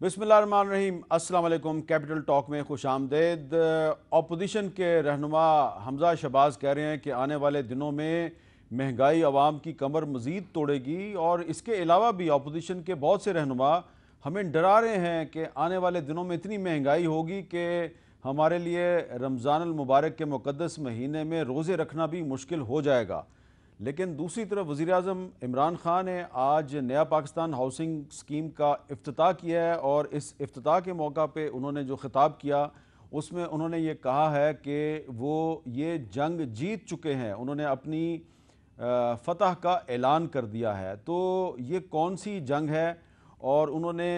बिस्मिल्लाहिर्रहमानिर्रहीम, अस्सलाम वालेकुम। कैपिटल टॉक में खुश आमदेद। अपोजिशन के रहनुमा हमजा शहबाज कह रहे हैं कि आने वाले दिनों में महंगाई आवाम की कमर मज़ीद तोड़ेगी, और इसके अलावा भी अपोजिशन के बहुत से रहनुमा हमें डरा रहे हैं कि आने वाले दिनों में इतनी महंगाई होगी कि हमारे लिए रमज़ानुल मुबारक के मुक़द्दस महीने में रोज़े रखना भी मुश्किल हो जाएगा। लेकिन दूसरी तरफ वज़ीर-ए-आज़म इमरान ख़ान ने आज नया पाकिस्तान हाउसिंग स्कीम का इफ्तिताह किया है, और इस इफ्तिताह के मौका पे उन्होंने जो ख़िताब किया उसमें उन्होंने ये कहा है कि वो ये जंग जीत चुके हैं। उन्होंने अपनी फ़तह का ऐलान कर दिया है। तो ये कौन सी जंग है और उन्होंने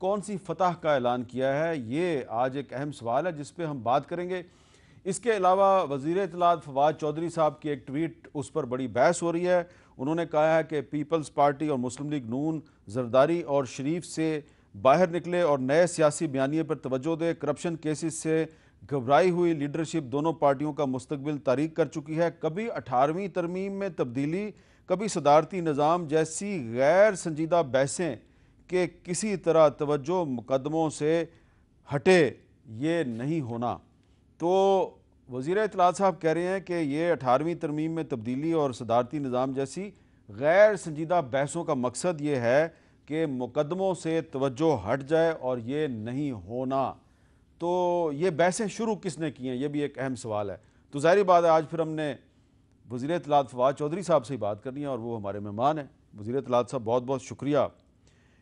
कौन सी फ़तह का ऐलान किया है, ये आज एक अहम सवाल है जिस पे हम बात करेंगे। इसके अलावा वज़ीर इत्तलात फवाद चौधरी साहब की एक ट्वीट, उस पर बड़ी बहस हो रही है। उन्होंने कहा है कि पीपल्स पार्टी और मुस्लिम लीग नून जरदारी और शरीफ से बाहर निकले और नए सियासी बयानिए पर तवज्जो दे। करप्शन केसेस से घबराई हुई लीडरशिप दोनों पार्टियों का मुस्तकबिल तारीक कर चुकी है। कभी 18वीं तरमीम में तब्दीली, कभी सदारती निज़ाम जैसी गैर संजीदा बहसें कि किसी तरह तवज्जो मुकदमों से हटे, ये नहीं होना। तो वज़ीर इत्तलात साहब कह रहे हैं कि ये 18वीं तरमीम में तब्दीली और सदारती निज़ाम जैसी गैर संजीदा बहसों का मकसद ये है कि मुकदमों से तवज्जो हट जाए, और ये नहीं होना। तो ये बहसें शुरू किसने की हैं, ये भी एक अहम सवाल है। तो ज़ाहिर बात है आज फिर हमने वज़ीर इत्तलात फवाद चौधरी साहब से ही बात करनी है, और वो हमारे मेहमान हैं। वज़ीर इत्तलात साहब, बहुत बहुत शुक्रिया।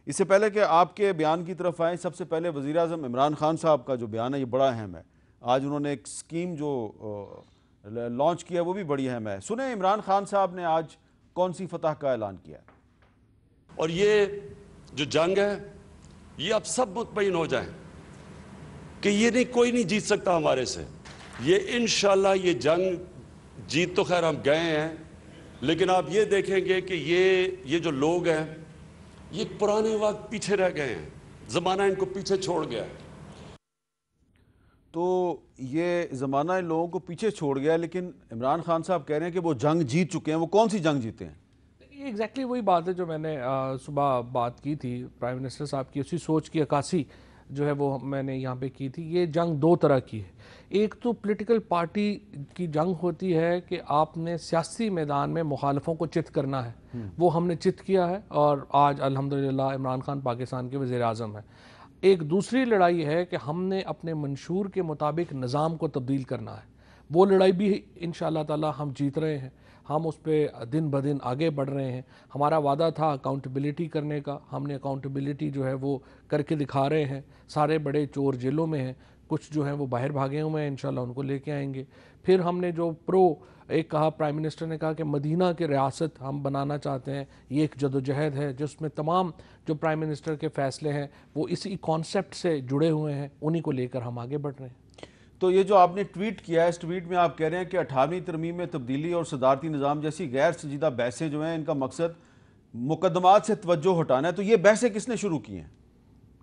इससे पहले कि आपके बयान की तरफ आएँ, सबसे पहले वज़ीर-ए-आज़म इमरान ख़ान साहब का जो बयान है ये बड़ा अहम है। आज उन्होंने एक स्कीम जो लॉन्च किया वो भी बड़ी अहम है। सुने इमरान खान साहब ने आज कौन सी फतह का ऐलान किया। और ये जो जंग है, ये अब सब मुतमईन हो जाएं कि ये नहीं, कोई नहीं जीत सकता हमारे से। ये इंशाल्लाह ये जंग जीत तो खैर हम गए हैं, लेकिन आप ये देखेंगे कि ये जो लोग हैं ये पुराने वक्त पीछे रह गए हैं, ज़माना इनको पीछे छोड़ गया है। तो ये ज़माना इन लोगों को पीछे छोड़ गया, लेकिन इमरान खान साहब कह रहे हैं कि वो जंग जीत चुके हैं। वो कौन सी जंग जीते हैं? ये एग्जैक्टली वही बात है जो मैंने सुबह बात की थी। प्राइम मिनिस्टर साहब की उसी सोच की अक्कासी जो है वो मैंने यहाँ पे की थी। ये जंग दो तरह की है। एक तो पॉलिटिकल पार्टी की जंग होती है कि आपने सियासी मैदान में मुखालफों को चित करना है, वो हमने चित किया है, और आज अल्हम्दुलिल्लाह इमरान खान पाकिस्तान के वज़ीर आज़म हैं। एक दूसरी लड़ाई है कि हमने अपने मंशूर के मुताबिक निज़ाम को तब्दील करना है। वो लड़ाई भी इंशाअल्लाह ताला हम जीत रहे हैं। हम उस पर दिन ब दिन आगे बढ़ रहे हैं। हमारा वादा था अकाउंटेबिलिटी करने का, हमने अकाउंटेबिलिटी जो है वो करके दिखा रहे हैं। सारे बड़े चोर जेलों में हैं, कुछ जो हैं वो बाहर भागे हुए हैं, इंशाअल्लाह उनको लेके आएंगे। फिर हमने जो एक कहा, प्राइम मिनिस्टर ने कहा कि मदीना की रियासत हम बनाना चाहते हैं। ये एक जदोजहद है जिसमें तमाम जो प्राइम मिनिस्टर के फ़ैसले हैं वो इसी कॉन्सेप्ट से जुड़े हुए हैं, उन्हीं को लेकर हम आगे बढ़ रहे हैं। तो ये जो आपने ट्वीट किया है, इस ट्वीट में आप कह रहे हैं कि 18वीं तरमीम में तब्दीली और सदारती निज़ाम जैसी गैर संजीदा बहसें जो हैं इनका मकसद मुकदमात से तवज्जो हटाना है। तो ये बहसें किसने शुरू की हैं?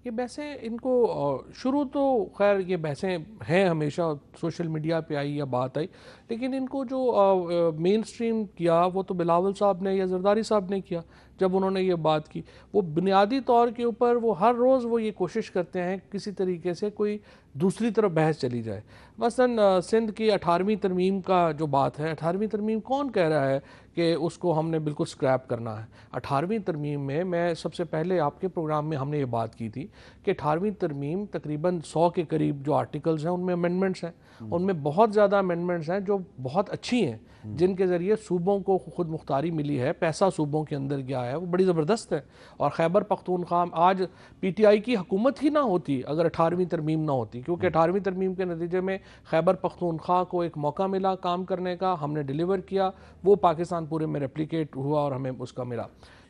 ये बहसें इनको शुरू तो खैर ये बहसें हैं, हमेशा सोशल मीडिया पे आई या बात आई, लेकिन इनको जो मेन स्ट्रीम किया वो तो बिलावल साहब ने या जरदारी साहब ने किया। जब उन्होंने ये बात की, वो बुनियादी तौर के ऊपर वो हर रोज़ वो ये कोशिश करते हैं किसी तरीके से कोई दूसरी तरफ बहस चली जाए। मसलन सिंध की 18वीं तरमीम का जो बात है, 18वीं तरमीम कौन कह रहा है कि उसको हमने बिल्कुल स्क्रैप करना है? 18वीं तरमीम में, मैं सबसे पहले आपके प्रोग्राम में हमने ये बात की थी कि 18वीं तरमीम तकरीबन 100 के करीब जो आर्टिकल्स हैं उनमें अमेंडमेंट्स हैं। उनमें बहुत ज़्यादा अमेंडमेंट्स हैं जो बहुत अच्छी हैं, जिनके ज़रिए सूबों को खुद मुख्तारी मिली है, पैसा सूबों के अंदर गया है, वो बड़ी ज़बरदस्त है। और खैबर पख्तूनख्वा, आज PTI की हुकूमत ही ना होती अगर 18वीं तरमीम ना होती, क्योंकि 18वीं तरमीम के नतीजे में खैबर पख्तूनख्वा को एक मौका मिला काम करने का, हमने डिलीवर किया, वो पाकिस्तान पूरे में रेप्लिकेट हुआ और हमें उसका मिला।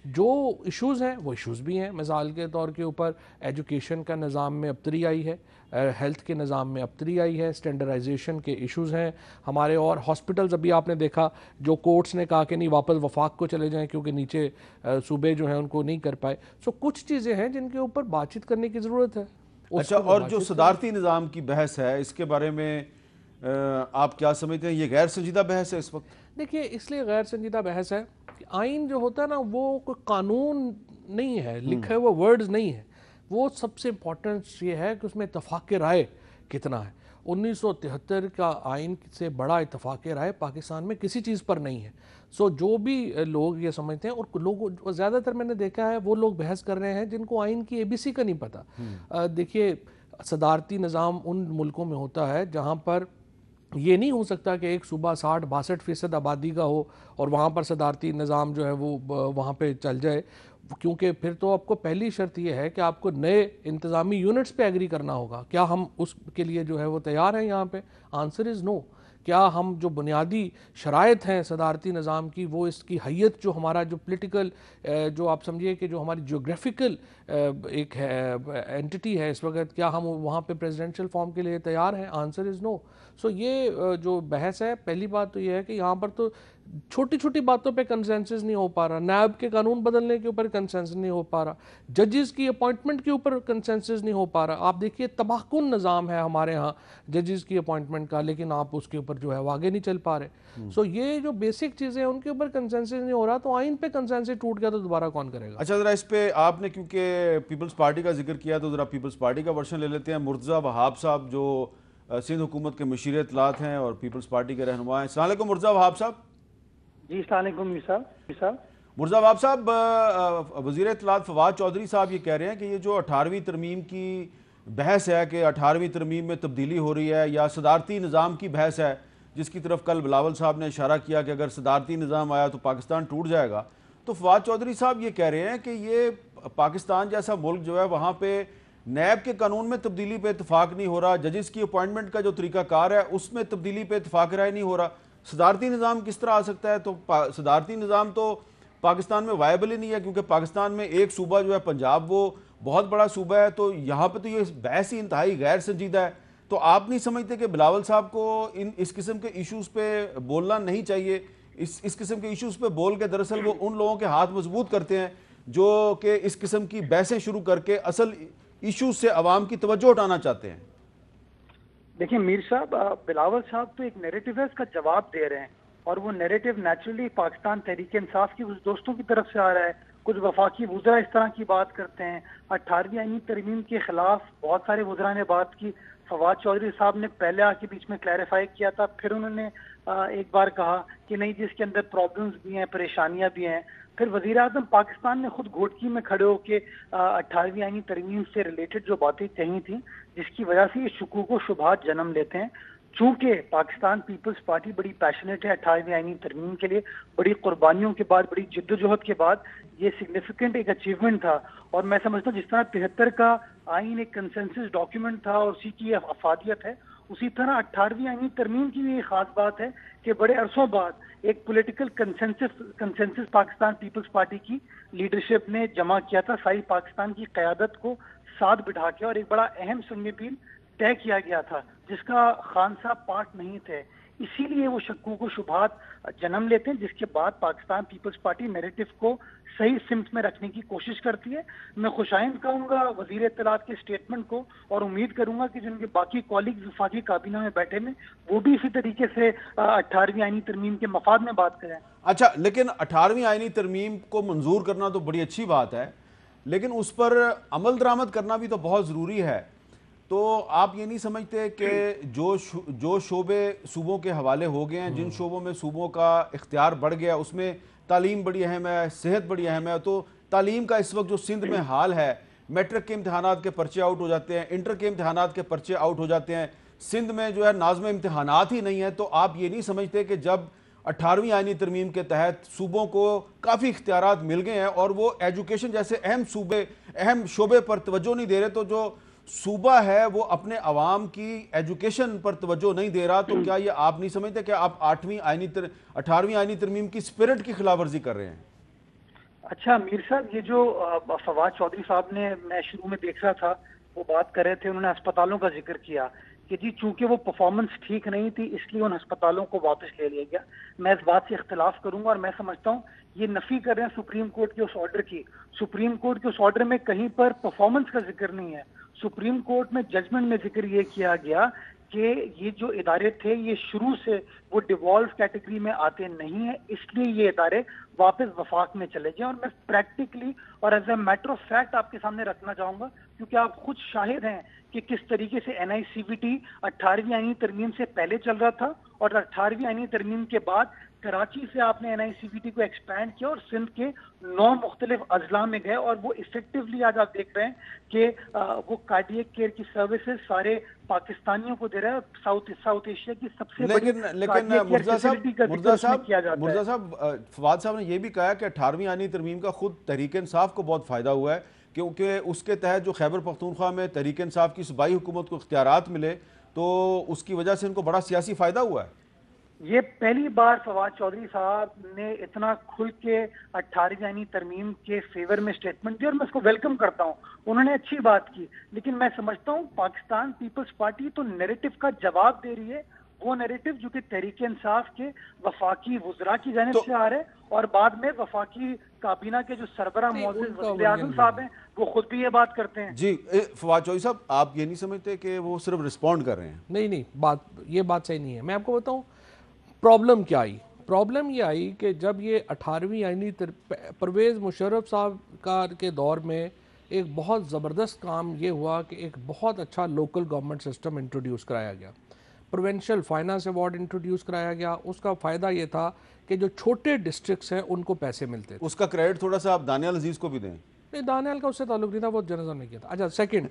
जो इश्यूज़ हैं वो इश्यूज़ भी हैं। मिसाल के तौर के ऊपर एजुकेशन का निज़ाम में अबतरी आई है, हेल्थ के निज़ाम में अबतरी आई है, स्टैंडर्डाइजेशन के इश्यूज़ हैं हमारे। और हॉस्पिटल्स, अभी आपने देखा जो कोर्ट्स ने कहा कि नहीं वापस वफाक को चले जाएं क्योंकि नीचे सूबे जो हैं उनको नहीं कर पाए। सो कुछ चीज़ें हैं जिनके ऊपर बातचीत करने की ज़रूरत है। अच्छा, और जो सदारती निज़ाम की बहस है इसके बारे में आप क्या समझते हैं? ये गैर संजीदा बहस है इस वक्त? देखिए, इसलिए गैर संजीदा बहस है कि आइन जो होता है ना वो कोई कानून नहीं है, लिखे हुए वर्ड्स नहीं है। वो सबसे इम्पोर्टेंट ये है कि उसमें इत्तफाक राय कितना है। 1973 का आइन से बड़ा इत्तफाक राय पाकिस्तान में किसी चीज़ पर नहीं है। सो जो भी लोग ये समझते हैं, और लोग ज़्यादातर मैंने देखा है वो लोग बहस कर रहे हैं जिनको आइन की ABC का नहीं पता। देखिए, सदारती निज़ाम उन मुल्कों में होता है जहाँ पर ये नहीं हो सकता कि एक सूबा 60-62% आबादी का हो और वहाँ पर सदारती निज़ाम जो है वो वहाँ पे चल जाए, क्योंकि फिर तो आपको पहली शर्त ये है कि आपको नए इंतज़ामी यूनिट्स पे एग्री करना होगा। क्या हम उसके लिए जो है वो तैयार हैं यहाँ पे? Answer is no. क्या हम जो बुनियादी शराइत हैं सदारती निज़ाम की, वो इसकी हैयत जो हमारा जो पोलिटिकल जो आप समझिए कि जो हमारी जियोग्राफिकल एक है एंटिटी है इस वक्त, क्या हम वहाँ पे प्रेसिडेंशियल फॉर्म के लिए तैयार हैं? Answer is no. सो ये जो बहस है, पहली बात तो ये है कि यहाँ पर तो छोटी छोटी बातों पे कंसेंसस नहीं हो पा रहा। नैब के कानून बदलने के ऊपर कंसेंसस नहीं हो पा रहा, जजेस की अपॉइंटमेंट के ऊपर कंसेंसस नहीं हो पा रहा। आप देखिए, तबाहकुन निज़ाम है हमारे यहाँ जजेस की अपॉइंटमेंट का, लेकिन आप उसके ऊपर जो है वो आगे नहीं चल पा रहे। सो ये जो बेसिक चीज़ें हैं उनके ऊपर कंसेंसस नहीं हो रहा, तो आइन पे कंसेंसस टूट गया तो दोबारा कौन करेगा? अच्छा, ज़रा इस पे आपने क्योंकि पीपल्स पार्टी का जिक्र किया तो ज़रा पीपल्स पार्टी का वर्शन ले लेते हैं। मुर्तज़ा वहाब साहब जो सिंध हुकूमत के मशीर इत्तलात हैं और पीपल्स पार्टी के रहनुमा हैं। अस्सलाम वालेकुम मुर्तज़ा वहाब साहब। जी अस्सलाम वालेकुम साहब। मुर्तज़ा वहाब साहब, वज़ीर इत्तलात फवाद चौधरी साहब ये कह रहे हैं कि ये जो 18वीं तरमीम की बहस है कि 18वीं तरमीम में तब्दीली हो रही है, या सदारती निज़ाम की बहस है जिसकी तरफ कल बिलावल साहब ने इशारा किया कि अगर सदारती निज़ाम आया तो पाकिस्तान टूट जाएगा, तो फवाद चौधरी साहब ये कह रहे हैं कि ये पाकिस्तान जैसा मुल्क जो है वहाँ पे नैब के कानून में तब्दीली पे इतफाक नहीं हो रहा, जजेस की अपॉइंटमेंट का जो तरीकाकार है उसमें तब्दीली पे इतफाक राय नहीं हो रहा, सदारती निज़ाम किस तरह आ सकता है? तो सदारती निज़ाम तो पाकिस्तान में वायबल ही नहीं है, क्योंकि पाकिस्तान में एक सूबा जो है पंजाब, वो बहुत बड़ा सूबा है, तो यहाँ पे तो ये बहस ही इंतहाई गैर संजीदा है। तो आप नहीं समझते कि बिलावल साहब को इस किस्म के इशूज़ पे बोलना नहीं चाहिए? इस किस्म के इशूज़ पे बोल के दरअसल वो उन लोगों के हाथ मजबूत करते हैं जो कि इस किस्म की बहसें शुरू करके असल इशूज़ से अवाम की तवज्जो हटाना चाहते हैं। देखिए मीर साहब, बिलावल साहब तो एक नैरेटिव है, इसका जवाब दे रहे हैं, और वो नैरेटिव नेचुरली पाकिस्तान तहरीक इंसाफ की कुछ दोस्तों की तरफ से आ रहा है। कुछ वफाकी वुज़रा इस तरह की बात करते हैं। 18वीं आईनी तरमीम के खिलाफ बहुत सारे वुज़रा ने बात की। फवाद चौधरी साहब ने पहले आके बीच में क्लैरिफाई किया था, फिर उन्होंने एक बार कहा कि नहीं, जिसके अंदर प्रॉब्लम्स भी हैं, परेशानियां भी हैं। फिर वज़ीर आज़म पाकिस्तान ने खुद घोटकी में खड़े होकर 18वीं आईनी तरमीम से रिलेटेड जो बातें कही थी, जिसकी वजह से ये शुकूक व शुबहात जन्म लेते हैं। चूंकि पाकिस्तान पीपल्स पार्टी बड़ी पैशनेट है 18वीं आईनी तरमीम के लिए, बड़ी कुर्बानियों के बाद, बड़ी जिद्दोजहद के बाद ये सिग्निफिकेंट एक अचीवमेंट था। और मैं समझता हूँ जिस तरह 73 का आइन एक कंसेंसस डॉक्यूमेंट था और उसी की अफादियत है, उसी तरह 18वीं आईनी तरमीम की भी एक खास बात है कि बड़े अरसों बाद एक पॉलिटिकल कंसेंसस पाकिस्तान पीपल्स पार्टी की लीडरशिप ने जमा किया था, सारी पाकिस्तान की क़यादत को साथ बिठा के, और एक बड़ा अहम संगीन तय किया गया था जिसका खान साहब पार्ट नहीं थे। इसीलिए वो शक्कों को शुभात जन्म लेते हैं, जिसके बाद पाकिस्तान पीपल्स पार्टी नैरेटिव को सही सिमत में रखने की कोशिश करती है। मैं खुशाइंद कहूँगा वज़ीर इत्तलात के स्टेटमेंट को, और उम्मीद करूंगा कि जिनके बाकी कॉलीग्स वफाकी काबीना में बैठे हैं वो भी इसी तरीके से 18वीं आईनी तरमीम के मफाद में बात करें। अच्छा, लेकिन 18वीं आईनी तरमीम को मंजूर करना तो बड़ी अच्छी बात है, लेकिन उस पर अमल दरामद करना भी तो बहुत ज़रूरी है। तो आप ये नहीं समझते कि जो शोबे सूबों के हवाले हो गए हैं, जिन शोबों में सूबों का इख्तियार बढ़ गया, उसमें तालीम बड़ी अहम है, सेहत बड़ी अहम है, तो तालीम का इस वक्त जो सिंध में हाल है, मैट्रिक के इम्तहानात के पर्चे आउट हो जाते हैं, इंटर के इम्तहानात के पर्चे आउट हो जाते हैं, सिंध में जो है नाज़्म इम्तहानात ही नहीं है। तो आप ये नहीं समझते कि जब 18वीं आईनी तरमीम के तहत सूबों को काफ़ी इख्तियारात मिल गए हैं और वो एजुकेशन जैसे अहम शोबे पर तवज्जो नहीं दे रहे, तो जो सूबा है वो अपने अवाम की एजुकेशन पर तवज्जो नहीं दे रहा, तो क्या ये आप नहीं समझते कि आप 18वीं आईनी तरमीम की स्पिरिट की खिलाफ वर्जी कर रहे हैं? अच्छा मीर साहब, ये जो फवाद चौधरी साहब ने, मैं शुरू में देख रहा था वो बात कर रहे थे, उन्होंने अस्पतालों का जिक्र किया कि जी चूंकि वो परफॉर्मेंस ठीक नहीं थी इसलिए उन अस्पतालों को वापस ले लिया गया। मैं इस बात से इख्तिलाफ करूंगा, और मैं समझता हूँ ये नफी कर रहे हैं सुप्रीम कोर्ट के उस ऑर्डर की। सुप्रीम कोर्ट के उस ऑर्डर में कहीं पर परफॉर्मेंस का जिक्र नहीं है। सुप्रीम कोर्ट में जजमेंट में जिक्र ये किया गया कि ये जो इदारे थे ये शुरू से वो डिवॉल्व कैटेगरी में आते नहीं है, इसलिए ये इदारे वापस वफाक में चले गए। और मैं प्रैक्टिकली और as a matter of fact आपके सामने रखना चाहूंगा, क्योंकि आप खुद शाहिद हैं कि किस तरीके से एनआईसीवीटी 18वीं आईनी तरमीम से पहले चल रहा था और 18वीं आईनी तरमीम के बाद कराची से आपने एनआईसीवीटी को एक्सपैंड किया और सिंध के 9 मुख्तलिफ अजला में गए, और वो इफेक्टिवली आज आप देख रहे हैं कि वो कार्डियक केयर की सर्विसेज सारे पाकिस्तानियों को दे रहा है। साउथ एशिया की सबसे बड़ी लेकिन मुर्जा साहब फवाद साहब ने यह भी कहा कि 18वीं आईनी तरमीम का खुद तहरीक इंसाफ को बहुत फायदा हुआ है, क्योंकि उसके तहत जो खैबर पख्तूनख्वा में तहरीक इंसाफ की सूबाई हुकूमत को इख्तियारात मिले, तो उसकी वजह से इनको बड़ा सियासी फायदा हुआ है। ये पहली बार फवाद चौधरी साहब ने इतना खुल के 18वीं आईनी तरमीम के फेवर में स्टेटमेंट दिया और मैं इसको वेलकम करता हूँ। उन्होंने अच्छी बात की, लेकिन मैं समझता हूँ पाकिस्तान पीपल्स पार्टी तो नैरेटिव का जवाब दे रही है, वो नैरेटिव जो कि तहरीक इंसाफ के वफाकी वुज़रा की जानिब से आ रहे हैं और बाद में वफाकी काबीना के जो सरबराह मौजूद वज़ीर आज़म साहब हैं वो खुद भी ये बात करते हैं। जी फवाद चौधरी साहब, आप ये नहीं समझते कि वो सिर्फ रिस्पॉन्ड कर रहे हैं? नहीं, ये बात सही नहीं है। मैं आपको बताऊं प्रॉब्लम क्या आई। प्रॉब्लम ये आई कि जब ये 18वीं आईनी परवेज़ मुशर्रफ साहब के दौर में एक बहुत ज़बरदस्त काम ये हुआ कि एक बहुत अच्छा लोकल गवर्नमेंट सिस्टम इंट्रोड्यूस कराया गया, प्रोविंशियल फाइनेंस अवार्ड इंट्रोड्यूस कराया गया। उसका फ़ायदा ये था कि जो छोटे डिस्ट्रिक्ट्स हैं उनको पैसे मिलते थे। उसका क्रेडिट थोड़ा सा आप दानियाल अजीज़ को भी दें। नहीं, दानियाल का उससे ताल्लुक नहीं था, वो जनरल ने किया था। अच्छा, सेकंड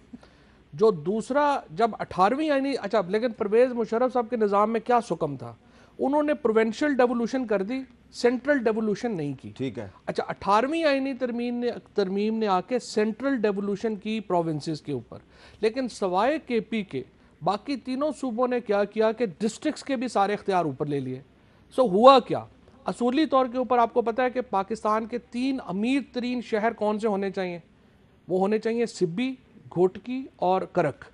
जो दूसरा, जब 18वीं आईनी, अच्छा लेकिन परवेज़ मुशर्रफ साहब के निज़ाम में क्या सुकम था, उन्होंने प्रोविंशियल डेवोल्यूशन कर दी, सेंट्रल डेवोल्यूशन नहीं की। ठीक है। अच्छा, 18वीं आईनी तरमीम ने आके सेंट्रल डेवोल्यूशन की प्रोविंसेस के ऊपर, लेकिन सवाए केपी के बाकी तीनों सूबों ने क्या किया कि डिस्ट्रिक्ट्स के भी सारे इख्तियार ऊपर ले लिए। सो हुआ क्या, असूली तौर के ऊपर आपको पता है कि पाकिस्तान के 3 अमीर तरीन शहर कौन से होने चाहिए? वो होने चाहिए सिब्बी, घोटकी और करक,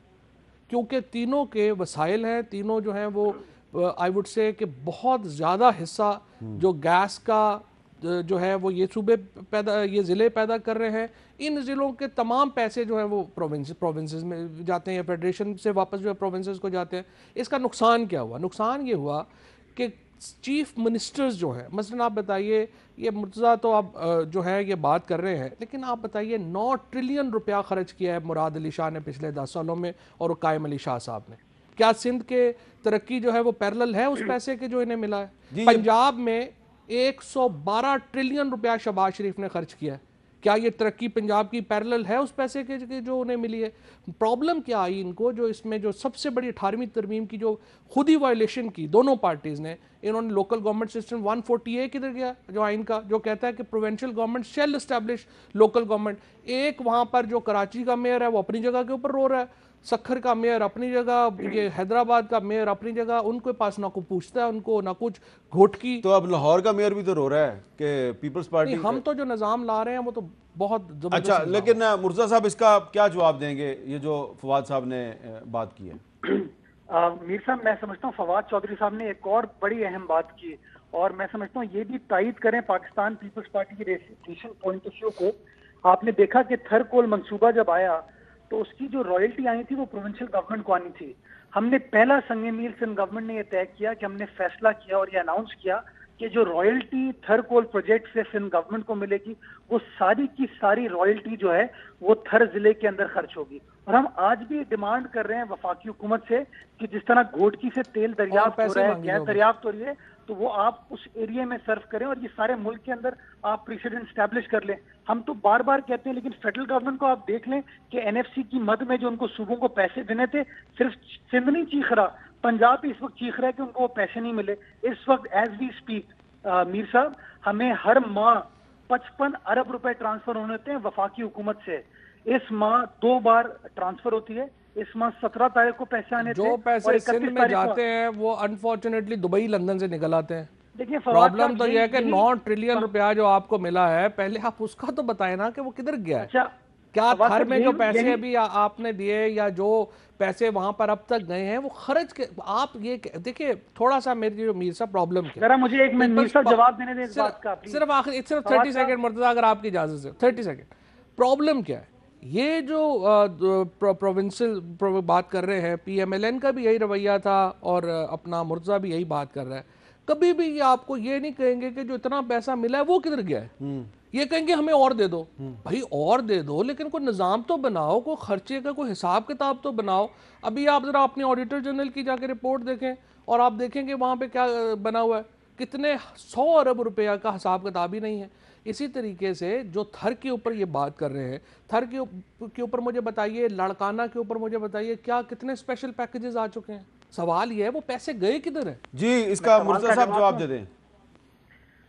क्योंकि तीनों के वसाइल हैं, तीनों जो हैं वो आई वुड से कि बहुत ज़्यादा हिस्सा जो गैस का जो है वो ये सूबे ये ज़िले पैदा कर रहे हैं। इन ज़िलों के तमाम पैसे जो हैं वो प्रोविंसेस में जाते हैं या फेडरेशन से वापस जो है प्रोविंसेस को जाते हैं। इसका नुकसान क्या हुआ? नुकसान ये हुआ कि चीफ मिनिस्टर्स जो हैं, मसलन आप बताइए, ये मुर्तज़ा तो आप जो है ये बात कर रहे हैं, लेकिन आप बताइए 9 ट्रिलियन रुपया खर्च किया है मुराद अली शाह ने पिछले 10 सालों में और कायम अली शाह साहब ने। क्या सिंध के तरक्की जो है वो पैरेलल है उस पैसे के जो इन्हें मिला है? पंजाब में 112 ट्रिलियन रुपया शहबाज शरीफ ने खर्च किया है। क्या ये तरक्की पंजाब की पैरेलल है उस पैसे के जो उन्हें मिली है? प्रॉब्लम क्या आई इनको, जो इसमें जो सबसे बड़ी 18वीं तरमीम की जो खुद ही वायलेशन की दोनों पार्टीज़ ने, इन्होंने लोकल गवर्नमेंट सिस्टम 140A किधर गया जो आइन का, जो कहता है कि प्रोविंशियल गवर्नमेंट शैल एस्टैब्लिश लोकल गवर्नमेंट। एक वहाँ पर जो कराची का मेयर है वो अपनी जगह के ऊपर रो रहा है, सखर का मेयर अपनी जगह, ये हैदराबाद का मेयर अपनी जगह, उनके पास ना कोई पूछता है उनको ना कुछ। घोटकी तो अब लाहौर का मेयर भी तो रो रहा है कि पीपल्स पार्टी, हम तो जो निज़ाम ला रहे हैं वो तो बहुत जबरदस्त। अच्छा, लेकिन मुर्जा साहब इसका क्या जवाब देंगे, ये जो फवाद साहब ने बात की है? मीर साहब, मैं समझता हूँ फवाद चौधरी साहब ने एक और बड़ी अहम बात की, और मैं समझता हूँ ये भी तायद करें पाकिस्तान पीपल्स पार्टी की रेसिस्टेशन पॉइंट ऑफ व्यू को। आपने देखा कि थरकोल मंसूबा जब आया तो उसकी जो रॉयल्टी आई थी वो प्रोविंशियल गवर्नमेंट को आनी थी। हमने पहला संगे मील सिंध गवर्नमेंट ने यह तय किया कि हमने फैसला किया और ये अनाउंस किया कि जो रॉयल्टी थर कोल प्रोजेक्ट से सिंध गवर्नमेंट को मिलेगी वो सारी की सारी रॉयल्टी जो है वो थर जिले के अंदर खर्च होगी। और हम आज भी डिमांड कर रहे हैं वफाकी हुकूमत से कि जिस तरह घोटकी से तेल दरियाफ्त हो रहा है, गैस दरियाफ्त हो रही है, तो वो आप उस एरिया में सर्व करें और ये सारे मुल्क के अंदर आप प्रेसिडेंट स्टैब्लिश कर लें। हम तो बार बार कहते हैं, लेकिन फेडरल गवर्नमेंट को आप देख लें कि एनएफसी की मद में जो उनको सूबों को पैसे देने थे, सिर्फ सिंध नहीं चीख रहा, पंजाब भी इस वक्त चीख रहा है कि उनको वो पैसे नहीं मिले। इस वक्त एज वी स्पीक मीर साहब, हमें हर माह 55 अरब रुपए ट्रांसफर होने होते हैं वफाकी हुकूमत से। इस माह 2 बार ट्रांसफर होती है। इस माह 17 तारीख को पैसे आने जो पैसे सिंध में जाते हैं वो अनफॉर्चुनेटली दुबई लंदन से निकल आते हैं। देखिए, प्रॉब्लम तो यह है कि 9 ट्रिलियन रुपया जो आपको मिला है, पहले आप उसका तो बताए ना कि वो किधर गया है। अच्छा, क्या थर में जो पैसे अभी आपने दिए या जो पैसे वहां पर अब तक गए हैं वो खर्च के, आप ये देखिए थोड़ा सा मेरी जो मीर साहब प्रॉब्लम क्या, जरा मुझे एक मिनट मीर साहब जवाब देने दें इस बात का, सिर्फ आखिर सिर्फ 30 सेकंड मुर्तजा, अगर आपकी इजाजत से 30 सेकंड। प्रॉब्लम क्या है ये जो प्रोविंशियल बात कर रहे हैं, PMLN का भी यही रवैया था और अपना मुर्जा भी यही बात कर रहा है। कभी भी ये आपको ये नहीं कहेंगे कि जो इतना पैसा मिला है वो किधर गया है, ये कहेंगे हमें और दे दो। भाई और दे दो, लेकिन कोई निज़ाम तो बनाओ, कोई खर्चे का कोई हिसाब किताब तो बनाओ। अभी आप ज़रा अपने ऑडिटर जनरल की जाके रिपोर्ट देखें और आप देखेंगे वहाँ पे क्या बना हुआ है, कितने 100 अरब रुपया का हिसाब किताब ही नहीं है। इसी तरीके से जो थर के ऊपर ये बात कर रहे हैं, थर के ऊपर मुझे बताइए, लाड़काना के ऊपर मुझे बताइए, क्या कितने स्पेशल पैकेजेस आ चुके हैं। सवाल ये है वो पैसे गए किधर है। जी, इसका मुर्तज़ा साहब जवाब दे दें।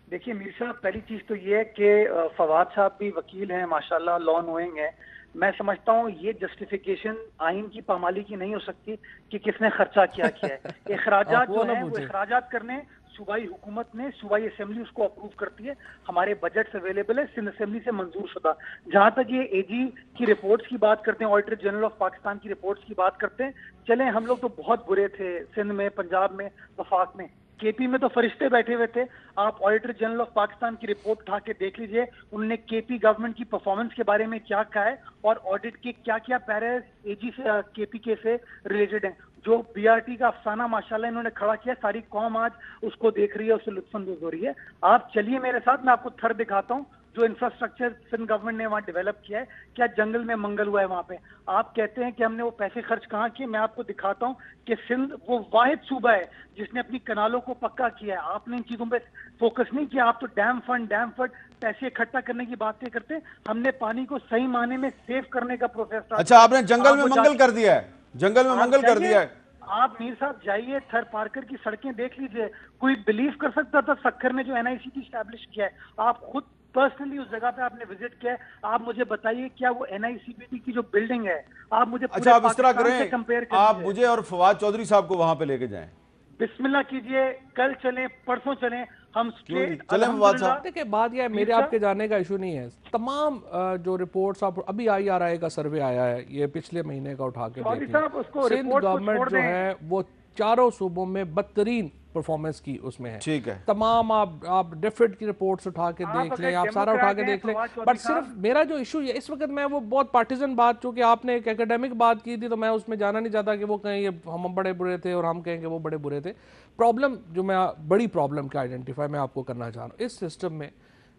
देखिए मीर साहब, पहली चीज तो ये है कि फवाद साहब भी वकील हैं माशाल्लाह, लॉ नोइंग है। मैं समझता हूँ ये जस्टिफिकेशन आइन की पामाली की नहीं हो सकती कि किसने खर्चा क्या किया है। अखराजात जो है वो अखराजात करने सूबाई हुकूमत ने, सूबाई असेंबली उसको अप्रूव करती है, हमारे बजट अवेलेबल है, सिंध असेंबली से मंजूर शुदा। जहां तक ये AG की रिपोर्ट्स की बात करते हैं, ऑडिटर जनरल ऑफ पाकिस्तान की रिपोर्ट्स की बात करते हैं, चले हम लोग तो बहुत बुरे थे सिंध में, पंजाब में, वफाक में, KP में तो फरिश्ते बैठे हुए थे। आप ऑडिटर जनरल ऑफ पाकिस्तान की रिपोर्ट उठा के देख लीजिए, उन्होंने KP गवर्नमेंट की परफॉर्मेंस के बारे में क्या कहा है और ऑडिट के क्या क्या पैराज AG से KP के से रिलेटेड हैं। जो BRT का अफसाना माशाल्लाह इन्होंने खड़ा किया, सारी कौम आज उसको देख रही है, उससे लुत्फानंदोज हो रही है। आप चलिए मेरे साथ, मैं आपको थर दिखाता हूँ जो इंफ्रास्ट्रक्चर सिंध गवर्नमेंट ने वहाँ डेवलप किया है, क्या जंगल में मंगल हुआ है वहाँ पे। आप कहते हैं कि हमने वो पैसे खर्च कहाँ किए, मैं आपको दिखाता हूँ कि सिंध वो वाहिद सूबा है जिसने अपनी कनालों को पक्का किया है। आपने इन चीजों पे फोकस नहीं किया, आप तो डैम फंड पैसे इकट्ठा करने की बातें करते हैं। हमने पानी को सही माने में सेव करने का प्रोसेस। अच्छा, आपने जंगल में मंगल कर दिया है, जंगल में मंगल कर दिया है। आप मीर साहब जाइए, थर पार्कर की सड़कें देख लीजिए। कोई बिलीव कर सकता था सक्खर ने जो NICT स्टैब्लिश किया है, आप खुद पर्सनली उस जगह पे आपने विजिट किया है, आप मुझे बताइए क्या वो NICPT की जो बिल्डिंग है, आप मुझे अच्छा, आप इस तरह कंपेयर करें, आप मुझे और फवाद चौधरी साहब को वहां पे लेके जाएं। बिस्मिल्लाह कीजिए, कल चलें, परसों चलें, हम स्ट्रेट चलें फवाद साहब। देखिए बात यह है, मेरे आपके जाने का इशू नहीं है। तमाम जो रिपोर्ट्स आप अभी IRI का सर्वे आया है, ये पिछले महीने का उठा के देखें, सिंध गवर्नमेंट जो है वो चारों सूबों में बदतरीन परफॉर्मेंस की उसमें है। ठीक है, तमाम आप डेफिड की रिपोर्ट्स उठा के देख लें, आप सारा उठा के देख लें। बट सिर्फ मेरा जो इशू है इस वक्त, मैं वो बहुत पार्टिजन बात, चूंकि आपने एक एकेडमिक बात की थी तो मैं उसमें जाना नहीं चाहता कि वो कहें ये हम बड़े बुरे थे और हम कहें कि वो बड़े बुरे थे। प्रॉब्लम जो मैं बड़ी प्रॉब्लम का आइडेंटिफाई मैं आपको करना चाह रहा हूँ, इस सिस्टम में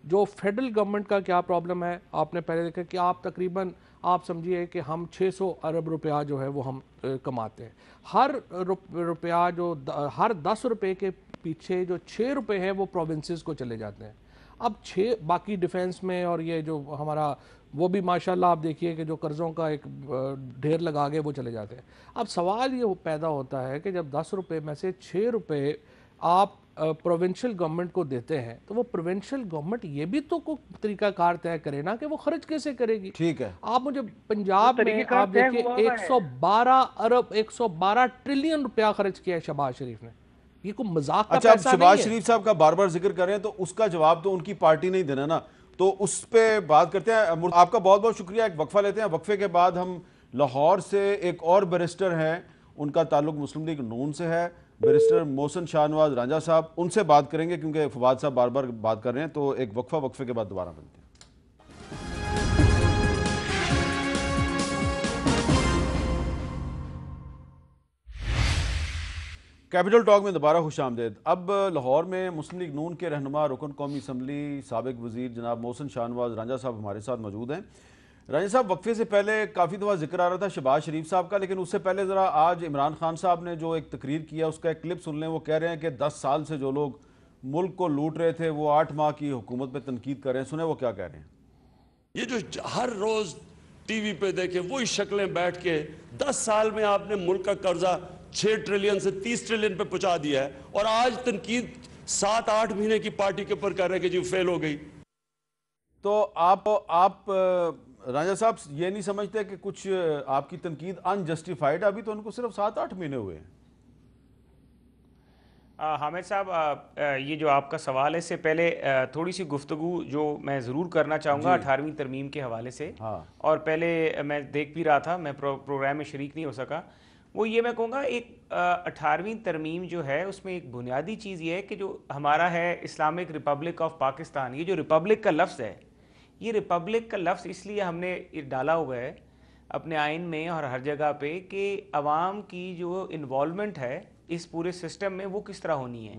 जो फेडरल गवर्नमेंट का क्या प्रॉब्लम है, आपने पहले देखा कि आप तकरीबन आप समझिए कि हम 600 अरब रुपया जो है वो हम कमाते हैं। हर रुपया जो हर 10 रुपये के पीछे जो 6 रुपये हैं वो प्रोविंसेस को चले जाते हैं। अब 6 बाकी डिफेंस में और ये जो हमारा वो भी माशाल्लाह आप देखिए कि जो कर्ज़ों का एक ढेर लगा के वो चले जाते हैं। अब सवाल ये पैदा होता है कि जब 10 रुपये में से 6 रुपये आप प्रोविंशियल गवर्नमेंट को देते हैं तो वो प्रोविंशियल गवर्नमेंट ये भी तो कोई तरीकाकार तय करे ना कि वो खर्च कैसे करेगी। ठीक है, आप मुझे पंजाब में आप देखिए 112 ट्रिलियन रुपया खर्च किया है शहबाज शरीफ ने, ये कोई मजाक का अच्छा, पैसा शहबाज नहीं है। शरीफ साहब का बार बार जिक्र कर रहे हैं तो उसका जवाब तो उनकी पार्टी नहीं देना ना, तो उस पे बात करते हैं। आपका बहुत बहुत शुक्रिया। एक वक्फा लेते हैं, वक्फे के बाद हम लाहौर से एक और बैरिस्टर हैं, उनका ताल्लुक मुस्लिम लीग नून से है, बैरिस्टर मोहसिन शाहनवाज रांझा साहब, उनसे बात करेंगे क्योंकि फवाद साहब बार बार बात कर रहे हैं। तो एक वक्फा, वक्फे के बाद दोबारा मिलते हैं। कैपिटल टॉक में दोबारा खुशामदीद। अब लाहौर में मुस्लिम लीग नून के रहनुमा रुकन कौमी असम्बली साबिक वजीर जनाब मोहसिन शाहनवाज रांझा साहब हमारे साथ मौजूद हैं। रांझा साहब, वक्फे से पहले काफ़ी दफ़ा जिक्र आ रहा था शहबाज शरीफ साहब का, लेकिन उससे पहले ज़रा आज इमरान खान साहब ने जो एक तकरीर किया उसका एक क्लिप सुन लें। वो कह रहे हैं कि 10 साल से जो लोग मुल्क को लूट रहे थे वो 8 माह की हुकूमत पर तनकीद कर रहे हैं। सुने वो क्या कह रहे हैं। ये जो हर रोज TV पे देखे वही शक्लें बैठ के 10 साल में आपने मुल्क का कर्जा 6 ट्रिलियन से 30 ट्रिलियन पे पहुंचा दिया है और आज तनकीद 7-8 महीने की पार्टी के ऊपर कर रहे हैं कि जी फेल हो गई। तो आप रांझा साहब ये नहीं समझते कि कुछ आपकी तनकीद अनजस्टिफाइड? अभी तो उनको सिर्फ 7-8 महीने हुए हैं। हामिद साहब, ये जो आपका सवाल है, इससे पहले थोड़ी सी गुफ्तगू जो मैं ज़रूर करना चाहूँगा 18वीं तरमीम के हवाले से। हाँ। और पहले मैं देख भी रहा था, मैं प्रोग्राम में शरीक नहीं हो सका। वो ये मैं कहूँगा, एक 18वीं तरमीम जो है उसमें एक बुनियादी चीज़ ये है कि जो हमारा है इस्लामिक रिपब्लिक ऑफ पाकिस्तान, ये जो रिपब्लिक का लफ्ज़ है ये रिपब्लिक का लफ्ज़ इसलिए हमने डाला हुआ है अपने आइन में और हर जगह पे कि अवाम की जो इन्वॉल्वमेंट है इस पूरे सिस्टम में वो किस तरह होनी है।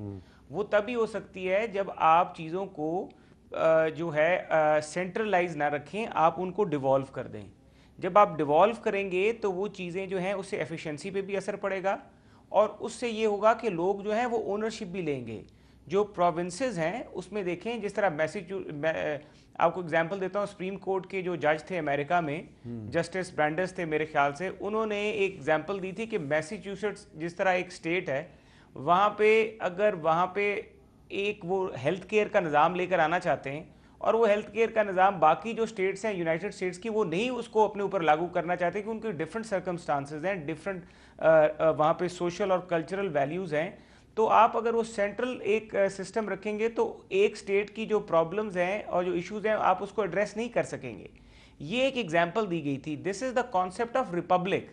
वो तभी हो सकती है जब आप चीज़ों को जो है सेंट्रलाइज ना रखें, आप उनको डिवॉल्व कर दें। जब आप डिवॉल्व करेंगे तो वो चीज़ें जो हैं उससे एफिशिएंसी पे भी असर पड़ेगा और उससे ये होगा कि लोग जो हैं वो ओनरशिप भी लेंगे। जो प्रोविंसेस हैं उसमें देखें, जिस तरह आपको एग्जांपल देता हूँ, सुप्रीम कोर्ट के जो जज थे अमेरिका में, जस्टिस ब्रैंडस थे मेरे ख्याल से, उन्होंने एक एग्जांपल दी थी कि मैसेच्यूसेट्स जिस तरह एक स्टेट है, वहाँ पे अगर वहाँ पे एक वो हेल्थ केयर का निज़ाम लेकर आना चाहते हैं और वो हेल्थ केयर का निज़ाम बाकी जो स्टेट्स हैं यूनाइटेड स्टेट्स की वो नहीं उसको अपने ऊपर लागू करना चाहते कि उनके डिफरेंट सर्कमस्टांसेस हैं, डिफरेंट वहाँ पे सोशल और कल्चरल वैल्यूज़ हैं, तो आप अगर वो सेंट्रल एक सिस्टम रखेंगे तो एक स्टेट की जो प्रॉब्लम्स हैं और जो इश्यूज हैं आप उसको एड्रेस नहीं कर सकेंगे। ये एक एग्जांपल दी गई थी। This is the concept of Republic.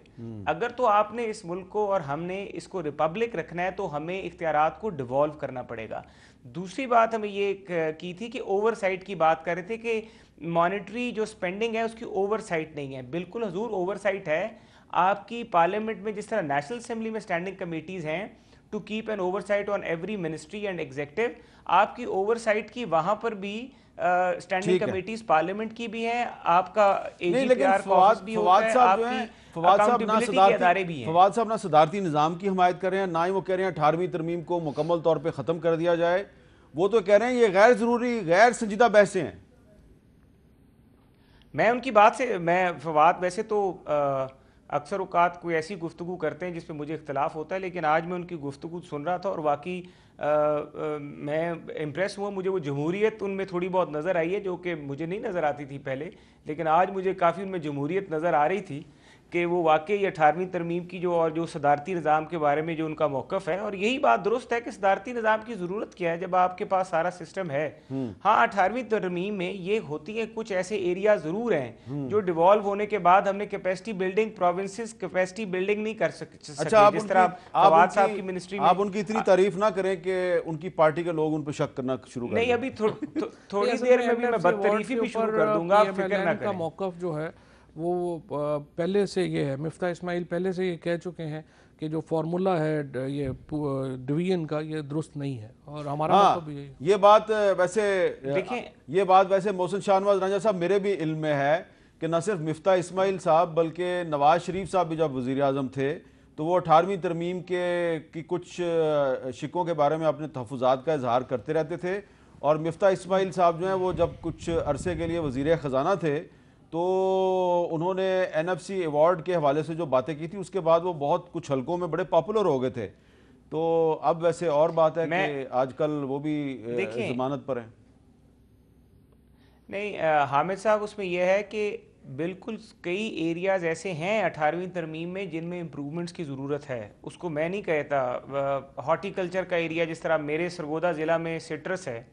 अगर तो आपने इस मुल्क को और हमने इसको रिपब्लिक रखना है तो हमें इख्तियारात को डिवॉल्व करना पड़ेगा। दूसरी बात हमें ये की थी कि ओवरसाइट की बात कर रहे थे कि मॉनेटरी जो स्पेंडिंग है उसकी ओवरसाइट नहीं है। बिल्कुल हजूर ओवरसाइट है। आपकी पार्लियामेंट में जिस तरह नेशनल असेंबली में स्टैंडिंग कमेटीज हैं to keep an oversight on every ministry and executive, आपकी ओवरसाइट की वहां पर भी स्टैंडिंग कमेटीज पार्लियामेंट की भी हैं, आपका AGPR का ऑफिस भी होता है, आपकी अकाउंटेबिलिटी के अदारे भी हैं। फवाद साहब ना सदारती निज़ाम की हिमायत कर रहे हैं, ना ही वो कह रहे हैं 18वीं तरमीम को मुकम्मल तौर पे ख़त्म कर दिया जाए। वो तो कह रहे हैं ये गैर ज़रूरी, गैर संजीदा बहसें हैं। मैं उनकी बात से, मैं फवाद वैसे तो अक्सर औकात कोई ऐसी गुफ्तगू करते हैं जिस पे मुझे इख्तलाफ होता है, लेकिन आज मैं उनकी गुफ्तगू सुन रहा था और वाकई मैं इम्प्रेस हुआ। मुझे वो जमहूरियत उनमें थोड़ी बहुत नज़र आई है जो कि मुझे नहीं नज़र आती थी पहले, लेकिन आज मुझे काफ़ी उनमें जमहूरियत नज़र आ रही थी कि वो वाकई 18वीं तरमीम की जो और जो सदारती निज़ाम के बारे में जो उनका मौक़िफ़ है, और यही बात दुरुस्त है कि सदारती निज़ाम की ज़रूरत क्या है जब आपके पास सारा सिस्टम है। हाँ, 18वीं तरमीम में ये होती है, कुछ ऐसे एरिया ज़रूर हैं जो डिवॉल्व होने के बाद हमने capacity building, provinces capacity building नहीं कर सके। अच्छा, जिस तरह फवाद साहब की मिनिस्ट्री में आप उनकी इतनी तारीफ ना करें कि उनकी पार्टी के लोग उन पर शक करना शुरू कर नहीं, अभी थोड़ी देर में भी मैं बदतरीफी भी शुरू कर दूंगा, आप फिक्र ना करें। मौक़िफ़ जो है वो पहले से ये है, मिफ्ता इस्माइल पहले से ये कह चुके हैं कि जो फार्मूला है ये डिवीजन का ये दुरुस्त नहीं है, और हमारा मतलब भी यही। ये बात वैसे देखें, ये बात वैसे मोहसिन शाहनवाज रंजा साहब मेरे भी इल्म में है कि न सिर्फ मिफ्ता इस्माइल साहब बल्कि नवाज शरीफ साहब भी जब वज़ीर आज़म थे तो वो 18वीं तरमीम की कुछ शिकों के बारे में अपने तहफ़्फ़ुज़ात का इजहार करते रहते थे, और मिफ्ता इस्माइल साहब जो हैं वो जब कुछ अरसे के लिए वज़ीर ख़जाना थे तो उन्होंने NFC अवार्ड के हवाले से जो बातें की थी उसके बाद वो बहुत कुछ हलकों में बड़े पॉपुलर हो गए थे। तो अब वैसे और बात है कि आजकल वो भी जमानत पर हैं। नहीं हामिद साहब, उसमें यह है कि बिल्कुल कई एरियाज़ ऐसे हैं 18वीं तरमीम में जिनमें इम्प्रूवमेंट्स की ज़रूरत है। उसको मैं नहीं कहता। हॉर्टिकल्चर का एरिया, जिस तरह मेरे सरगोदा ज़िला में सिट्रस है,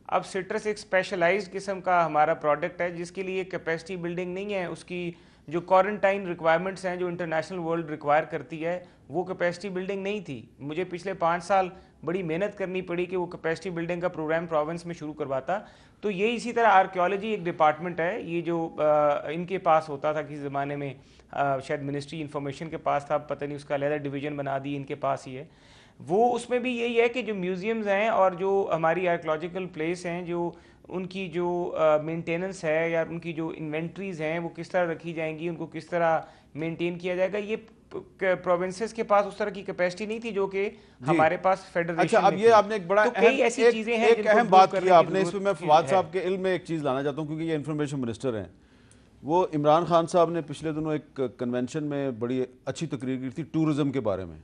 अब सिट्रस एक स्पेशलाइज्ड किस्म का हमारा प्रोडक्ट है जिसके लिए कैपेसिटी बिल्डिंग नहीं है। उसकी जो क्वारंटाइन रिक्वायरमेंट्स हैं जो इंटरनेशनल वर्ल्ड रिक्वायर करती है वो कैपेसिटी बिल्डिंग नहीं थी। मुझे पिछले 5 साल बड़ी मेहनत करनी पड़ी कि वो कैपेसिटी बिल्डिंग का प्रोग्राम प्रोविंस में शुरू करवाता। तो ये इसी तरह आर्कियोलॉजी एक डिपार्टमेंट है, ये जो इनके पास होता था किसी ज़माने में, शायद मिनिस्ट्री इंफॉर्मेशन के पास था, पता नहीं उसका अलग डिवीज़न बना दी, इनके पास ही है वो। उसमें भी यही है कि जो म्यूज़ियम्स हैं और जो हमारी आर्कियोलॉजिकल प्लेस हैं, जो उनकी जो मेंटेनेंस है या उनकी जो इन्वेंट्रीज़ हैं वो किस तरह रखी जाएंगी, उनको किस तरह मेंटेन किया जाएगा, ये प्रोविंसेस के पास उस तरह की कैपेसिटी नहीं थी जो कि हमारे पास फेडरेशन। अच्छा, अब ये आपने एक बड़ा ऐसी चीजें हैं, एक अहम बात की आपने, इसमें मैं फवाद साहब के इल्म में एक चीज़ लाना चाहता हूँ क्योंकि ये इंफॉर्मेशन मिनिस्टर हैं। वो इमरान खान साहब ने पिछले दिनों एक कन्वेंशन में बड़ी अच्छी तकरीर की थी टूरिज़म के बारे में,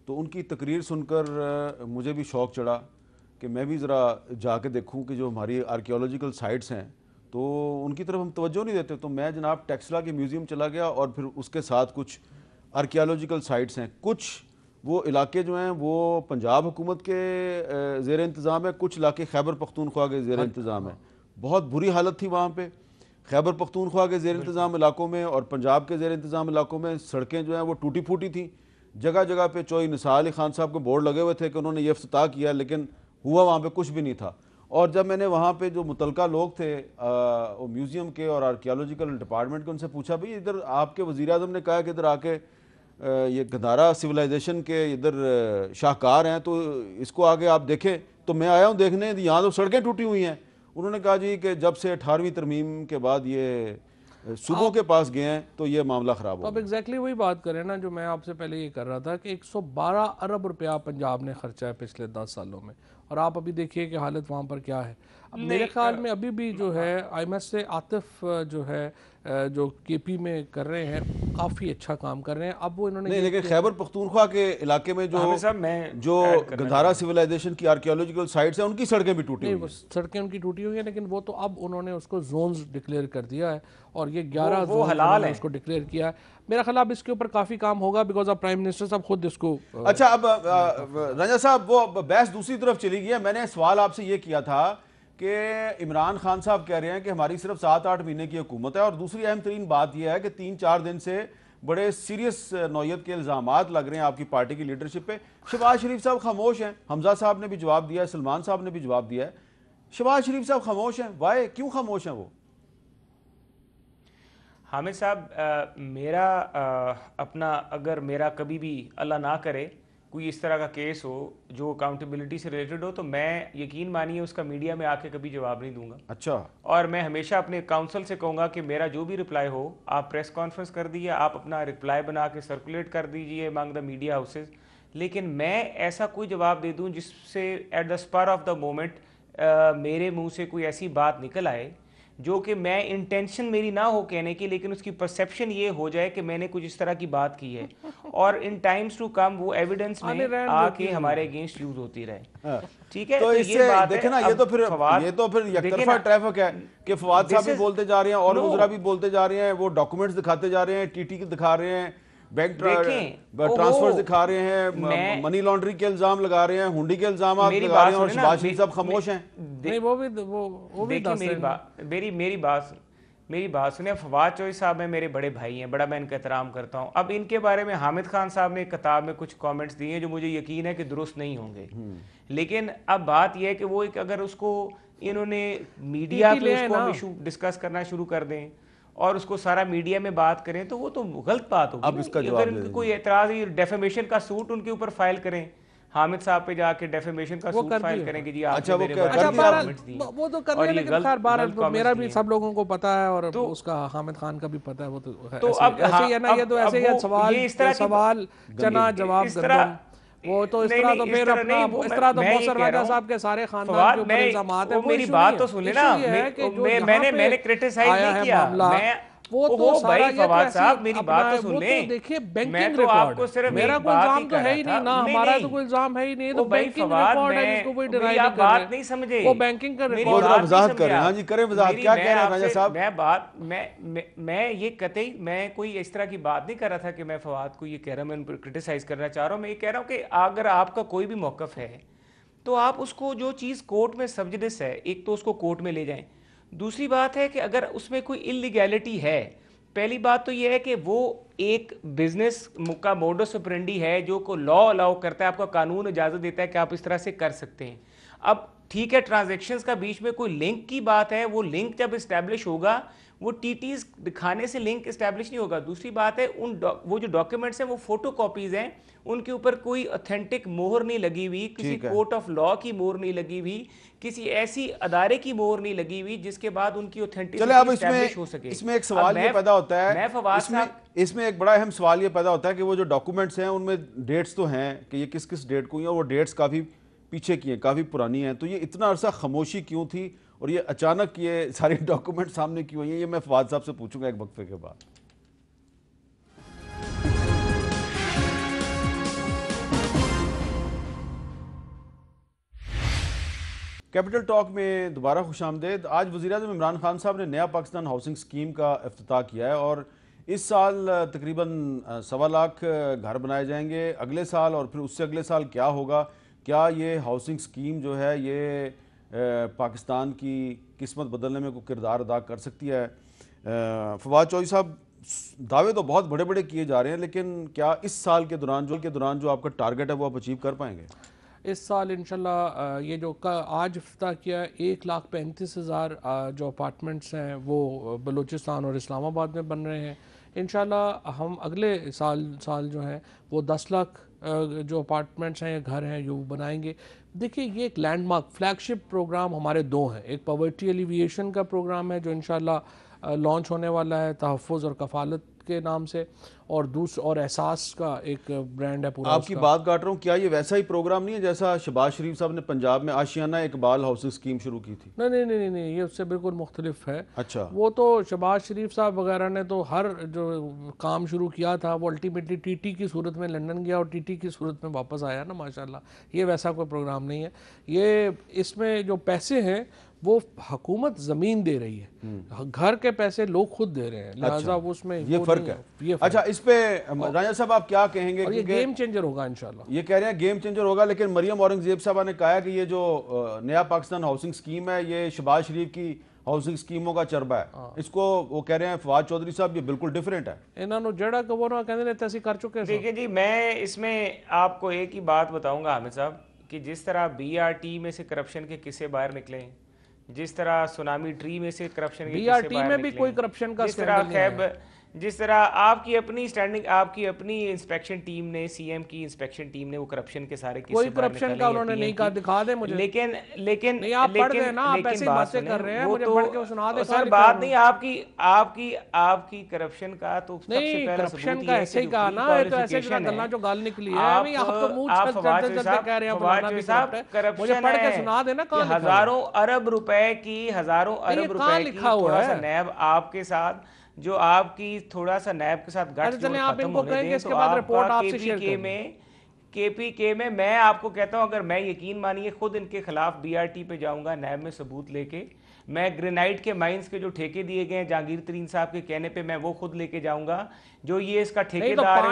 तो उनकी तकरीर सुनकर मुझे भी शौक़ चढ़ा कि मैं भी ज़रा जाके देखूँ कि जो हमारी आर्कियोलॉजिकल साइट्स हैं तो उनकी तरफ हम तवज्जो नहीं देते। तो मैं जनाब टेक्सला के म्यूज़ियम चला गया और फिर उसके साथ कुछ आर्कियोलॉजिकल साइट्स हैं। कुछ वो इलाके जो हैं वो पंजाब हुकूमत के ज़ेर इंतज़ाम है, कुछ इलाके खैबर पख्तूनख्वा के ज़ेर इंतज़ाम है। बहुत बुरी हालत थी वहाँ पे खैबर पख्तूनख्वा के ज़ेर इंतज़ाम इलाकों में और पंजाब के ज़ेर इंतज़ाम इलाकों में सड़कें जो हैं वो टूटी फूटी थी। जगह जगह पे चोई निसार अली खान साहब के बोर्ड लगे हुए थे कि उन्होंने ये इफ्तिताह किया, लेकिन हुआ वहाँ पे कुछ भी नहीं था। और जब मैंने वहाँ पे जो मुतलका लोग थे वो म्यूज़ियम के और आर्कियोलॉजिकल डिपार्टमेंट के, उनसे पूछा भाई इधर आपके वज़ीर आज़म ने कहा कि इधर आके ये गंधारा सिविलाइजेशन के इधर शाहकार हैं, तो इसको आगे आप देखें, तो मैं आया हूँ देखने, यहाँ तो सड़कें टूटी हुई हैं। उन्होंने कहा जी कि जब से 18वीं तरमीम के बाद ये सूबों के पास गए हैं तो ये मामला ख़राब हो अब गया। एग्जैक्टली वही बात करें ना जो मैं आपसे पहले ये कर रहा था कि 112 अरब रुपया पंजाब ने खर्चा है पिछले 10 सालों में, और आप अभी देखिए कि हालत वहाँ पर क्या है। अब मेरे ख्याल में अभी भी जो है आई एम एस से आतिफ जो है जो केपी में कर रहे हैं काफ़ी अच्छा काम कर रहे हैं। अब वो इन्होंने नहीं, लेकिन खैबर पख्तूनख्वा के इलाके में जो गंधारा सिविलाइजेशन की आर्कियोलॉजिकल साइट्स हैं उनकी सड़कें भी टूटी हुई हैं। सड़कें उनकी टूटी हुई हैं, लेकिन वो तो अब उन्होंने उसको जोन्स डिक्लेयर कर दिया है और ये 11 वो हलाल है उसको डिक्लेयर किया है। मेरा ख्याल अब इसके ऊपर काफ़ी काम होगा बिकॉज अब प्राइम मिनिस्टर साहब खुद इसको अच्छा, अब रंजा साहब वो बहस दूसरी तरफ चली गई है। मैंने सवाल आपसे ये किया था कि इमरान खान साहब कह रहे हैं कि हमारी सिर्फ 7-8 महीने की हुकूमत है, और दूसरी अहम तरीन बात यह है कि 3-4 दिन से बड़े सीरियस नौयत के इल्ज़ामात लग रहे हैं आपकी पार्टी की लीडरशिप पे। शहबाज शरीफ साहब खामोश हैं, हमजा साहब ने भी जवाब दिया है, सलमान साहब ने भी जवाब दिया है। शहबाज शरीफ साहब खामोश हैं, वाई, क्यों खामोश हैं वो? हामिद साहब, मेरा अपना, अगर मेरा कभी भी अल्लाह ना करे कोई इस तरह का केस हो जो अकाउंटेबिलिटी से रिलेटेड हो, तो मैं यकीन मानिए उसका मीडिया में आके कभी जवाब नहीं दूंगा। अच्छा। और मैं हमेशा अपने काउंसिल से कहूँगा कि मेरा जो भी रिप्लाई हो आप प्रेस कॉन्फ्रेंस कर दीजिए, आप अपना रिप्लाई बना के सर्कुलेट कर दीजिए अमंग द मीडिया हाउसेज, लेकिन मैं ऐसा कोई जवाब दे दूँ जिससे at the spur of the moment मेरे मुँह से कोई ऐसी बात निकल आए जो कि मैं इंटेंशन मेरी ना हो कहने की, लेकिन उसकी परसेप्शन ये हो जाए कि मैंने कुछ इस तरह की बात की है और इन टाइम्स टू कम वो एविडेंस में आके हमारे अगेंस्ट यूज होती रहे। ठीक है, तो इससे देखे ना, ये तो फिर यकतरफा ट्रैफिक है कि फवाद साहब भी बोलते जा रहे हैं और वज़रा भी बोलते जा रहे हैं, वो डॉक्यूमेंट्स दिखाते जा रहे हैं, टीटी दिखा रहे हैं, बैंक ट्रांसफर दिखा रहे हैं, मनी लॉन्ड्रिंग के इल्जाम लगा रहे हैं, हुंडी के इल्जाम लगा रहे हैं, और शहबाज शरीफ साहब खामोश हैं। नहीं, वो भी मेरी बात सुनिए। फवाद चौधरी साहब में मेरे बड़े भाई हैं, बड़ा मैं इनका एहतराम करता हूं। अब इनके बारे में हामिद खान साहब ने एक किताब में कुछ कमेंट्स दिए हैं जो मुझे यकीन है कि दुरुस्त नहीं होंगे, लेकिन अब बात यह है कि वो एक, अगर उसको इन्होंने मीडिया पे उसको हम इशू डिस्कस करना शुरू कर दें और उसको सारा मीडिया में बात करें तो वो तो गलत बात होगी। अब इसका अगर इनका कोई एतराज, डेफेमेशन का सूट उनके ऊपर फाइल करें, हामिद साहब पे जाके डेफेमेशन का सूट फाइल करेंगे जी आप। अच्छा, वो तो कर रहे हैं, लेकिन खैर बार मेरा भी सब लोगों को पता है और उसका हामिद खान का भी पता है। वो तो ऐसे ही है ना, ये तो ऐसे ही सवाल चना जवाब गंदम, वो तो इस तरह तो फिर अपना इस तरह तो मौसर राजा साहब के सारे खानदान के ऊपर इल्जामात है। मेरी बात तो सुन लेना, मैंने क्रिटिसाइज नहीं किया, वो तो भाई फवाद साहब मेरी बात तो सुन ले। देखिए बैंकिंग रिकॉर्ड, मेरा कोई इल्जाम तो है ही नहीं ना, हमारा तो कोई इल्जाम है ही नहीं, तो बैंकिंग रिकॉर्ड है जिसको कोई डिनाई नहीं कर रहा, नहीं समझे वो बैंकिंग का रिकॉर्ड। वजाहत करें, हां जी करें वजाहत, क्या कह रहे हैं राजा साहब? मैं ये कतई मैं कोई इस तरह की बात नहीं कर रहा था कि मैं फवाद को ये कह रहा हूं, मैं उन पर क्रिटिसाइज करना चाह रहा हूं। मैं ये कह रहा हूं कि अगर आपका कोई भी मौकफ है तो आप उसको, जो चीज कोर्ट में सब्जेक्ट है, एक तो उसको कोर्ट में ले जाएं। दूसरी बात है कि अगर उसमें कोई इलीगैलिटी है, पहली बात तो यह है कि वो एक बिजनेस का मोडस ऑपरेंडी है जो को लॉ अलाउ करता है, आपका कानून इजाजत देता है कि आप इस तरह से कर सकते हैं। अब ठीक है, ट्रांजैक्शंस का बीच में कोई लिंक की बात है, वो लिंक जब इस्टेब्लिश होगा, वो टीटीज दिखाने से लिंक इस्टेब्लिश नहीं होगा। दूसरी बात है, वो जो डॉक्यूमेंट्स हैं वो फोटो कॉपीज हैं, उनके ऊपर कोई ऑथेंटिक मोहर नहीं लगी हुई, किसी कोर्ट ऑफ लॉ की मोहर नहीं लगी हुई, किसी ऐसी अदारे की मोहर नहीं लगी हुई जिसके बाद उनकी ऑथेंटिसिटी एस्टैब्लिश हो सके। इसमें एक सवाल ये पैदा होता है, इसमें एक बड़ा अहम सवाल ये पैदा होता है कि वो जो डॉक्यूमेंट्स हैं उनमें डेट्स तो हैं कि ये किस किस डेट को, और वो डेट्स काफ़ी पीछे की हैं, काफ़ी पुरानी हैं, तो ये इतना अरसा खामोशी क्यों थी और ये अचानक ये सारे डॉक्यूमेंट सामने क्यों आई हैं? ये मैं फवाद साहब से पूछूंगा एक वक्फे के बाद। कैपिटल टॉक में दोबारा खुशामदेद। आज वज़ीर-ए-आज़म इमरान खान साहब ने नया पाकिस्तान हाउसिंग स्कीम का इफ्तिताह किया है और इस साल तकरीबन 1.25 लाख घर बनाए जाएंगे। अगले साल और फिर उससे अगले साल क्या होगा? क्या ये हाउसिंग स्कीम जो है ये पाकिस्तान की किस्मत बदलने में कोई किरदार अदा कर सकती है? फवाद चौधरी साहब, दावे तो बहुत बड़े बड़े किए जा रहे हैं, लेकिन क्या इस साल के दौरान जो आपका टारगेट है वो आप अचीव कर पाएंगे? इस साल इंशाल्लाह ये जो आज इफ्तिताह किया 1,35,000 जो अपार्टमेंट्स हैं वो बलूचिस्तान और इस्लामाबाद में बन रहे हैं। इंशाल्लाह हम अगले साल जो है वो 10 लाख जो अपार्टमेंट्स हैं या घर हैं जो बनाएंगे। देखिए ये एक लैंडमार्क फ्लैगशिप प्रोग्राम हमारे दो हैं, एक पॉवर्टी एलिविएशन का प्रोग्राम है जो इंशाल्लाह लॉन्च होने वाला है तहफ़्फ़ुज़ और कफ़ालत के नाम से, और और एहसास का एक ब्रांड है पूरा। आपकी बात काट रहा हूँ, क्या ये वैसा ही प्रोग्राम नहीं है जैसा शहबाज शरीफ साहब ने पंजाब में आशियाना इकबाल हाउसिंग स्कीम शुरू की थी? नहीं नहीं नहीं नहीं, ये उससे बिल्कुल मुख्तलिफ है। अच्छा, वो तो शहबाज शरीफ साहब वगैरह ने तो हर जो काम शुरू किया था वो अल्टीमेटली टीटी की सूरत में लंदन गया और टीटी की सूरत में वापस आया ना माशाल्लाह। ये वैसा कोई प्रोग्राम नहीं है। ये इसमें जो पैसे हैं वो हुकूमत ज़मीन दे रही है, घर के पैसे लोग खुद दे रहे हैं, लिहाजा वो उसमें ये फ़र्क है। अच्छा, इस पे राजा साहब आप क्या कहेंगे? और ये गेम चेंजर होगा इंशाल्लाह। ये कह रहे हैं गेम चेंजर होगा, लेकिन मरियम औरंगजेब साहबा ने कहा कि ये जो नया पाकिस्तान हाउसिंग स्कीम है ये शहबाज शरीफ की हाउसिंग स्कीमों का चरबा है। इसको वो कह रहे हैं फवाद चौधरी साहब ये बिल्कुल डिफरेंट है। इन्होंने जड़ा कबो ना कहते हैं तैसी कर चुके हैं। देखिए जी, मैं इसमें आपको एक ही बात बताऊंगा हामिद साहब कि जिस तरह बीआरटी में से करप्शन के किस्से बाहर निकले, जिस तरह सुनामी ट्री में से करप्शन के बीआरटी में भी कोई करप्शन का स्कैंडल नहीं है, जिस तरह आपकी अपनी स्टैंडिंग आपकी अपनी इंस्पेक्शन टीम ने, सीएम की इंस्पेक्शन टीम ने वो करप्शन के सारे केस कोई करप्शन का उन्होंने नहीं कहा, दिखा दे मुझे। लेकिन नहीं, आप पढ़ रहे हैं ना, आप ऐसे ही बातें कर रहे हैं, मुझे पढ़ के सुना दे। सर बात नहीं आपकी करप्शन का तो नहीं, करप्शन का ऐसे ही कहा ना, ये तो ऐसे गल्ला जो गाल निकली है, आप तो मुंह चलते चलते कह रहे हैं फलाना भी करप्ट है, मुझे पढ़ के सुना देना कहां हजारों अरब रुपए की हुआ है नैब आपके साथ, जो आपकी थोड़ा सा नैब के साथ चलें, आप इनको कहेंगे इसके बाद रिपोर्ट आपसे शेयर करेंगे। केपीके में मैं आपको कहता हूं, अगर मैं यकीन मानिए खुद इनके खिलाफ बीआरटी पे जाऊंगा नैब में सबूत लेके, मैं ग्रेनाइट के माइंस के जो ठेके दिए गए हैं जहांगीर तरीन साहब के कहने पे मैं वो खुद लेके जाऊंगा। जो ये इसका ठेकेदार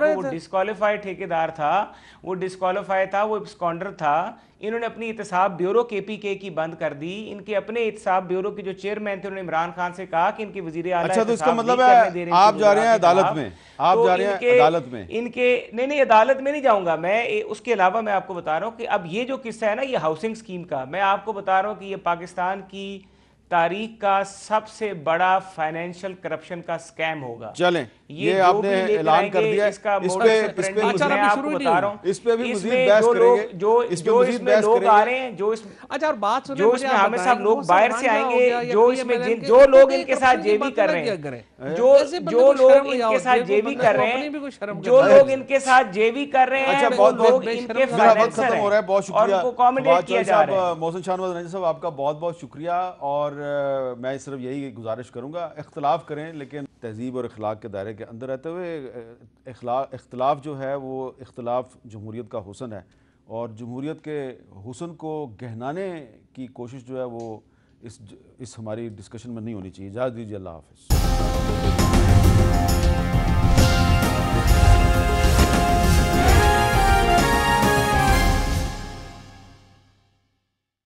वो डिस्क्वालीफाइड ठेकेदार था, वो डिस्क्वालीफाई था, वो स्कॉन्डर था। इन्होंने अपनी एहतसाब ब्यूरो केपीके की बंद कर दी। इनके अपने एहतसाब ब्यूरो के जो चेयरमैन थे उन्होंने इमरान खान से कहा कि इनके वजीर आला। अच्छा, तो इसका मतलब है आप जा रहे हैं अदालत में, आप जा रहे हैं अदालत में? इनके नहीं, अदालत में नहीं जाऊंगा मैं। उसके अलावा मैं आपको बता रहा हूं कि अब ये जो किस्सा है ना ये हाउसिंग स्कीम का, मैं आपको बता रहा हूं कि ये पाकिस्तान की तारीख का सबसे बड़ा फाइनेंशियल करप्शन का स्कैम होगा। चलें, ये आपने ऐलान कर दिया, इसका इस पे मैं आपको बता रहा हूं, इस पे भी मजीद बहस करेंगे। जो इसमें लोग आ रहे हैं, जो अच्छा बात सुनिए, जो इसमें हमें सब लोग बाहर से आएंगे, जो इसमें जो लोग इनके साथ जेबी कर रहे हैं, जो लोग इनके साथ जेबी कर रहे हैं, जो लोग इनके साथ जेबी कर रहे हैं, बहुत लोग इनके खत्म हो रहा है। बहुत शुक्रिया, और उनको अकोमोडेट किया जा रहा है। मोहसिन शाहनवाज रंजन साहब आपका बहुत बहुत शुक्रिया। और मैं सिर्फ यही गुजारिश करूंगा, इख्तलाफ करें लेकिन तहजीब और अखलाक के दायरे के अंदर रहते हुए। इख्तलाफ जो है वो इख्तलाफ जमहूरियत का हुस्न है, और जमहूरियत के हुस्न को गहनाने की कोशिश जो है वो इस हमारी डिस्कशन में नहीं होनी चाहिए। इजाज़त दीजिए, अल्लाह हाफ़िज़।